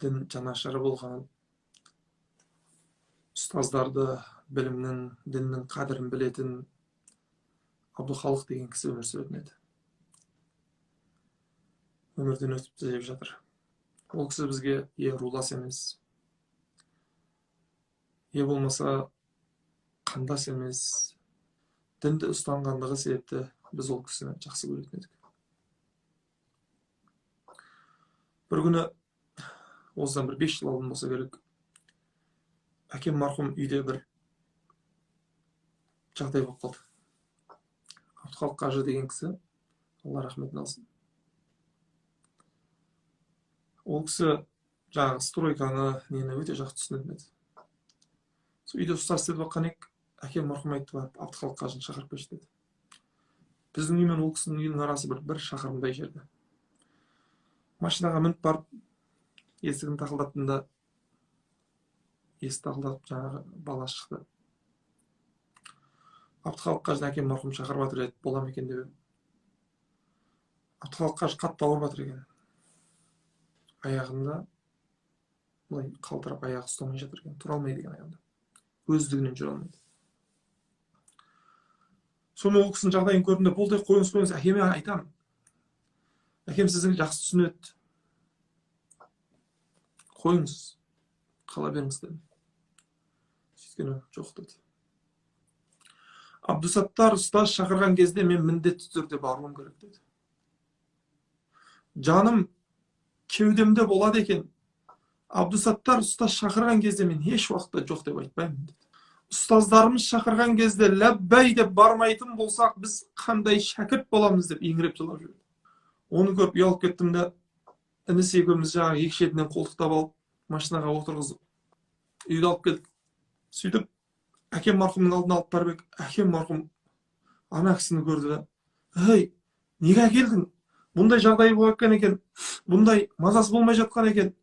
дін жанашыры болған, ұстаздарды білімнің, діннің қадірін білетін Абдухалық деген кісі өмір сүретін еді. Өмірден өтіпті деп жатыр. Ол кісі бізге рулас емес, болмаса қандас емес, дінді ұстанғандығы себепті біз ол кісіні жақсы көретін едік. Бір күні, осыдан бір 5 жыл алдын болса керек, әкем марқұм үйде бір жағдай болып қалды. Абдухалық қажы деген кісі, Алла рахметін алсын. Ол кісі жаңағы стройканы, нені өте жақсы түсінетін еді. Сол үйде ұстаз істетіп жатқан едік, әкем марқұм айтты, барып Абдухалық қажыны шақырып келші деді. Біздің үй мен ол кісінің үйінің арасы бір шақырымдай жерде. Машинаға мініп барып, есігін тақылдаттым да, есік тақылдатып жаңағы бала шықты. Абдухалық қажыны әкем марқұм шақырып жатыр еді, бола ма екен деп. Абдухалық қажы қатты ауырып жатыр екен. Аяғында былай қалтырап аяғы ұстамай жатыр екен, тұра алмайды екен аяғында. Өздігінен жүре алмайды. Сонымен ол кісінің жағдайын көрдім де, болды, қойыңыз, әкеме айтамын. Әкем сіздің жақсы түсінеді. Қойыңыз, қала беріңіз дедім. Сөйткені жоқ деді. Абдусаттар ұстаз шақырған кезде мен міндетті түрде баруым керек деді. Жаным кеудемде болады екен. Абдусаттар ұстаз шақырған кезде мен еш уақытта жоқ деп айтпаймын деді. Ұстаздарымыз шақырған кезде ләббәй деп бармайтын болсақ, біз қандай шәкірт боламыз деп еңіреп жылап жүрді. Оны көріп ұялып кеттім де, інісі екеуміз жаңағы екі шетінен қолтықтап алып, машинаға отырғызып, үйді алып келдік. Сөйтіп, әкем марқұмның алдына алып барып, әкем марқұм ана кісіні көрді де, «Ей, неге әкелдің? Бұндай жағдай болып кеткен екен, бұндай мазасы болмай жатқан екен.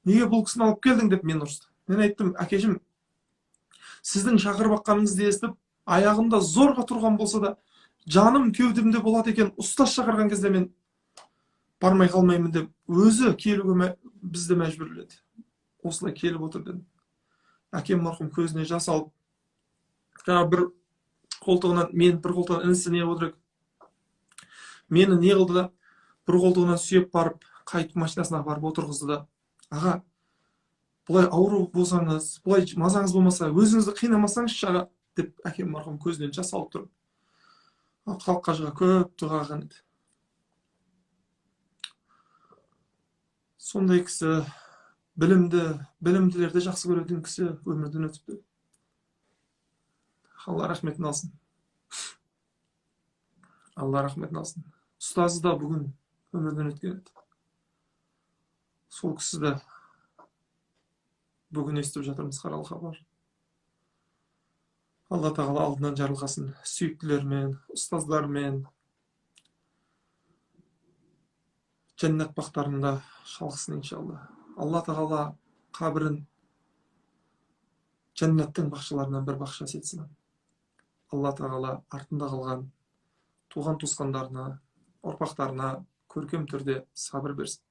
Неге бұл кісіні алып келдің?» деп мен ұрысты. Мен айттым, әкешім, сіздің шақырып аққаныңызды естіп, аяғымда зорға тұрған болса да, жаным кеудемде болады екен, ұстаз шақырған кезде мен бармай қалмаймын деп, өзі келуге бізді мәжбүрледі. Осылай келіп отыр дедім. Әкем марқұм көзіне жас алып, жаңа бір қолтығынан, мен бір қолтығынан інісі не отыр ек. Мені не қылды да, бір қолтығынан сүйеп барып, қайтып машинасына барып отырғызды да, аға, бұлай ауру болсаңыз, бұлай мазаңыз болмаса, өзіңізді қинамасаңызшы аға, деп әкем марқұм көзінен жас алып тұрып, Абдухалық қажыға көп дұға қылған еді. Сондай кісі, білімділерді жақсы көретін кісі өмірден өтіпті. Алла рахметін алсын. Алла рахметін алсын. Ұстазы да бүгін өмірден өткен еді. Сол кісіді бүгін естіп жатырмыз, қаралы хабар. Алла тағала алдынан жарылғасын, сүйіктілермен, ұстаздармен, жәннат бақтарында шалғысын иншалла. Алла тағала қабірін жәннаттың бақшаларынан бір бақшасы етсін. Алла тағала артында қалған туған туысқандарына, ұрпақтарына көркем түрде сабыр берсін.